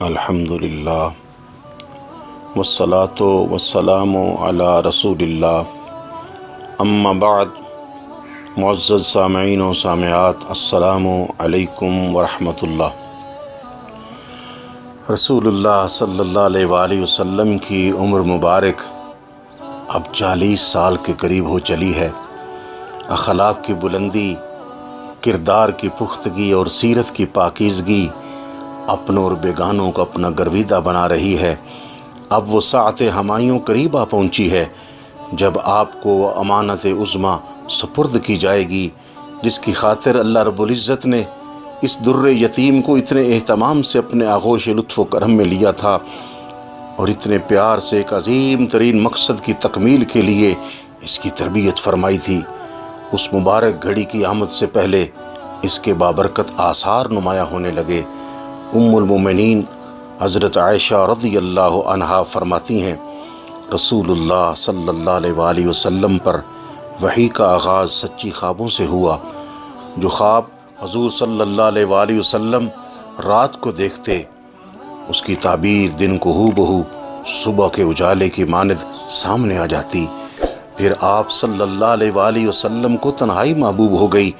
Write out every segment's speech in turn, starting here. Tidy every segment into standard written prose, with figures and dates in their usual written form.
الحمدللہ والصلاة والسلام علی رسول اللہ، اما بعد۔ معزز سامعین و سامعات، السلام علیکم ورحمۃ اللہ۔ رسول اللہ صلی اللہ علیہ وآلہ وسلم کی عمر مبارک اب 40 سال کے قریب ہو چلی ہے۔ اخلاق کی بلندی، کردار کی پختگی اور سیرت کی پاکیزگی اپنوں اور بیگانوں کو اپنا گرویدہ بنا رہی ہے۔ اب وہ ساعت ہمایوں قریب آ پہنچی ہے جب آپ کو امانت عظمیٰ سپرد کی جائے گی، جس کی خاطر اللہ رب العزت نے اس در یتیم کو اتنے اہتمام سے اپنے آغوش لطف و کرم میں لیا تھا اور اتنے پیار سے ایک عظیم ترین مقصد کی تکمیل کے لیے اس کی تربیت فرمائی تھی۔ اس مبارک گھڑی کی آمد سے پہلے اس کے بابرکت آثار نمایاں ہونے لگے۔ ام المومنین حضرت عائشہ رضی اللہ عنہا فرماتی ہیں، رسول اللہ صلی اللہ علیہ وآلہ وسلم پر وحی کا آغاز سچی خوابوں سے ہوا۔ جو خواب حضور صلی اللہ علیہ وآلہ وسلم رات کو دیکھتے، اس کی تعبیر دن کو ہو بہو صبح کے اجالے کی مانند سامنے آ جاتی۔ پھر آپ صلی اللہ علیہ وآلہ وسلم کو تنہائی محبوب ہو گئی،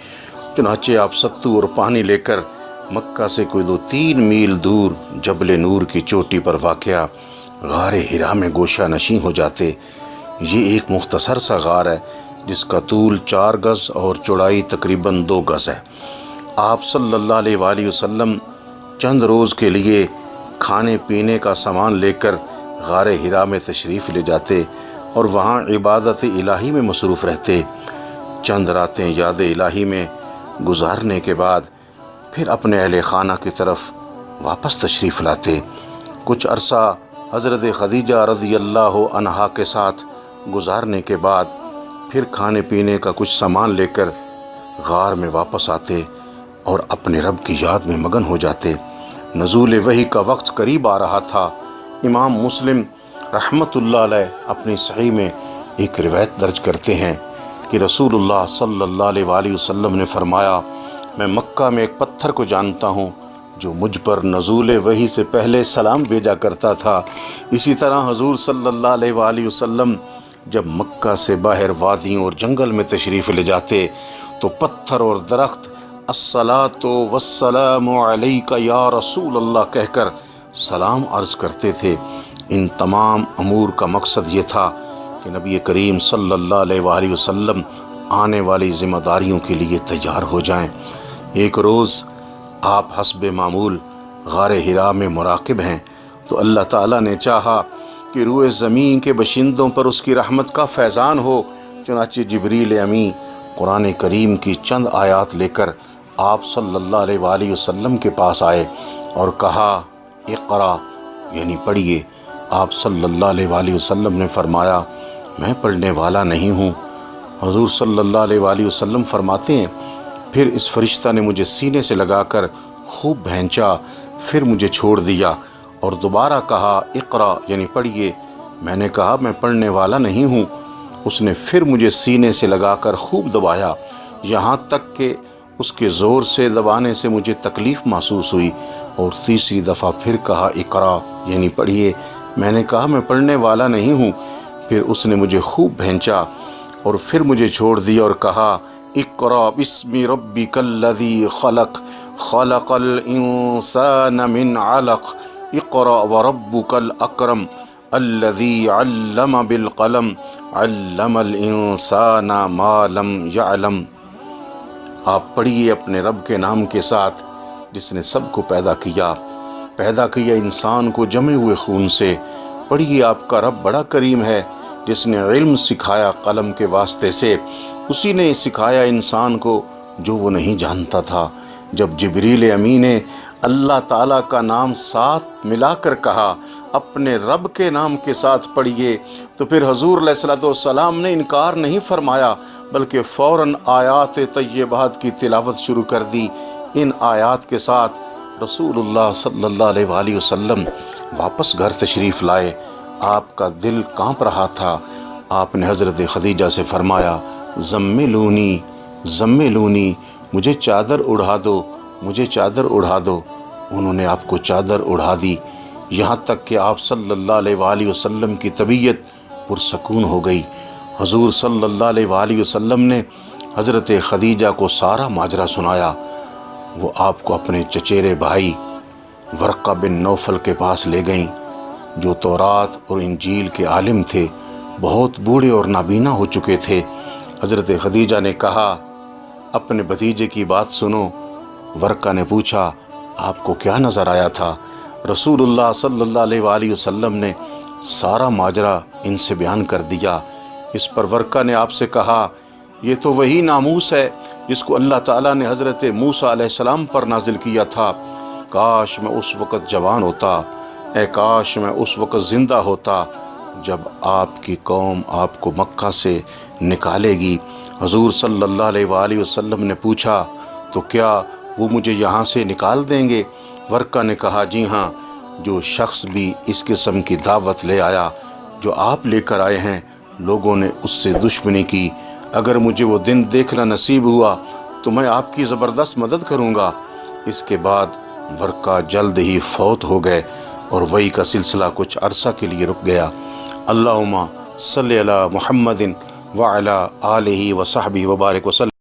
چنانچہ آپ ستو اور پانی لے کر مکہ سے کوئی 2-3 میل دور جبل نور کی چوٹی پر واقع غار حرا میں گوشہ نشین ہو جاتے۔ یہ ایک مختصر سا غار ہے جس کا طول 4 گز اور چوڑائی تقریباً 2 گز ہے۔ آپ صلی اللہ علیہ وآلہ وسلم چند روز کے لیے کھانے پینے کا سامان لے کر غار حرا میں تشریف لے جاتے اور وہاں عبادت الہی میں مصروف رہتے۔ چند راتیں یاد الہی میں گزارنے کے بعد پھر اپنے اہل خانہ کی طرف واپس تشریف لاتے۔ کچھ عرصہ حضرت خدیجہ رضی اللہ عنہا کے ساتھ گزارنے کے بعد پھر کھانے پینے کا کچھ سامان لے کر غار میں واپس آتے اور اپنے رب کی یاد میں مگن ہو جاتے۔ نزول وحی کا وقت قریب آ رہا تھا۔ امام مسلم رحمۃ اللہ علیہ اپنی صحیح میں ایک روایت درج کرتے ہیں کہ رسول اللہ صلی اللہ علیہ وآلہ وسلم نے فرمایا، میں مکہ میں ایک پتھر کو جانتا ہوں جو مجھ پر نزول وحی سے پہلے سلام بھیجا کرتا تھا۔ اسی طرح حضور صلی اللہ علیہ وآلہ وسلم جب مکہ سے باہر وادیوں اور جنگل میں تشریف لے جاتے تو پتھر اور درخت الصلاۃ والسلام علیک یا رسول اللہ کہہ کر سلام عرض کرتے تھے۔ ان تمام امور کا مقصد یہ تھا کہ نبی کریم صلی اللہ علیہ وآلہ وسلم آنے والی ذمہ داریوں کے لیے تیار ہو جائیں۔ ایک روز آپ حسب معمول غار حرا میں مراقب ہیں تو اللہ تعالیٰ نے چاہا کہ روئے زمین کے باشندوں پر اس کی رحمت کا فیضان ہو، چنانچہ جبریل امین قرآن کریم کی چند آیات لے کر آپ صلی اللہ علیہ وآلہ وسلم کے پاس آئے اور کہا، اقرا یعنی پڑھیے۔ آپ صلی اللہ علیہ وآلہ وسلم نے فرمایا، میں پڑھنے والا نہیں ہوں۔ حضور صلی اللہ علیہ وآلہ وسلم فرماتے ہیں، پھر اس فرشتہ نے مجھے سینے سے لگا کر خوب بھینچا، پھر مجھے چھوڑ دیا اور دوبارہ کہا، اقرا یعنی پڑھیے۔ میں نے کہا، میں پڑھنے والا نہیں ہوں۔ اس نے پھر مجھے سینے سے لگا کر خوب دبایا، یہاں تک کہ اس کے زور سے دبانے سے مجھے تکلیف محسوس ہوئی، اور تیسری دفعہ پھر کہا، اقرا یعنی پڑھیے۔ میں نے کہا، میں پڑھنے والا نہیں ہوں۔ پھر اس نے مجھے خوب بھینچا اور پھر مجھے چھوڑ دیا اور کہا، اقرا بسم ربک الذی خلق خلق الانسان من علق اقرا وربک الاکرم الذی علم بالقلم علم الانسان ما لم یعلم۔ آپ پڑھیے اپنے رب کے نام کے ساتھ جس نے سب کو پیدا کیا انسان کو جمے ہوئے خون سے۔ پڑھیے آپ کا رب بڑا کریم ہے جس نے علم سکھایا قلم کے واسطے سے، اسی نے سکھایا انسان کو جو وہ نہیں جانتا تھا۔ جب جبریل امین نے اللہ تعالیٰ کا نام ساتھ ملا کر کہا، اپنے رب کے نام کے ساتھ پڑھیے، تو پھر حضور علیہ الصلوۃ والسلام نے انکار نہیں فرمایا بلکہ فوراً آیات طیبات کی تلاوت شروع کر دی۔ ان آیات کے ساتھ رسول اللہ صلی اللہ علیہ وآلہ وسلم واپس گھر تشریف لائے۔ آپ کا دل کانپ رہا تھا۔ آپ نے حضرت خدیجہ سے فرمایا، زملونی زملونی، مجھے چادر اڑا دو، مجھے چادر اڑا دو۔ انہوں نے آپ کو چادر اڑا دی۔ یہاں تک کہ آپ صلی اللہ علیہ وآلہ وسلم کی طبیعت پرسکون ہو گئی۔ حضور صلی اللہ علیہ وآلہ وسلم نے حضرت خدیجہ کو سارا ماجرا سنایا۔ وہ آپ کو اپنے چچیرے بھائی ورقہ بن نوفل کے پاس لے گئیں، جو تورات اور انجیل کے عالم تھے، بہت بوڑھے اور نابینا ہو چکے تھے۔ حضرت خدیجہ نے کہا، اپنے بھتیجے کی بات سنو۔ ورقہ نے پوچھا، آپ کو کیا نظر آیا تھا؟ رسول اللہ صلی اللہ علیہ وآلہ وسلم نے سارا ماجرا ان سے بیان کر دیا۔ اس پر ورقہ نے آپ سے کہا، یہ تو وہی ناموس ہے جس کو اللہ تعالیٰ نے حضرت موسیٰ علیہ السلام پر نازل کیا تھا۔ کاش میں اس وقت جوان ہوتا، اے کاش میں اس وقت زندہ ہوتا جب آپ کی قوم آپ کو مکہ سے نکالے گی۔ حضور صلی اللہ علیہ وآلہ وسلم نے پوچھا، تو کیا وہ مجھے یہاں سے نکال دیں گے؟ ورقہ نے کہا، جی ہاں، جو شخص بھی اس قسم کی دعوت لے آیا جو آپ لے کر آئے ہیں، لوگوں نے اس سے دشمنی کی۔ اگر مجھے وہ دن دیکھنا نصیب ہوا تو میں آپ کی زبردست مدد کروں گا۔ اس کے بعد ورقہ جلد ہی فوت ہو گئے اور وحی کا سلسلہ کچھ عرصہ کے لیے رک گیا۔ اللہم صلی علی محمد وعلی آلہ وصحبہ وبارک وسلم۔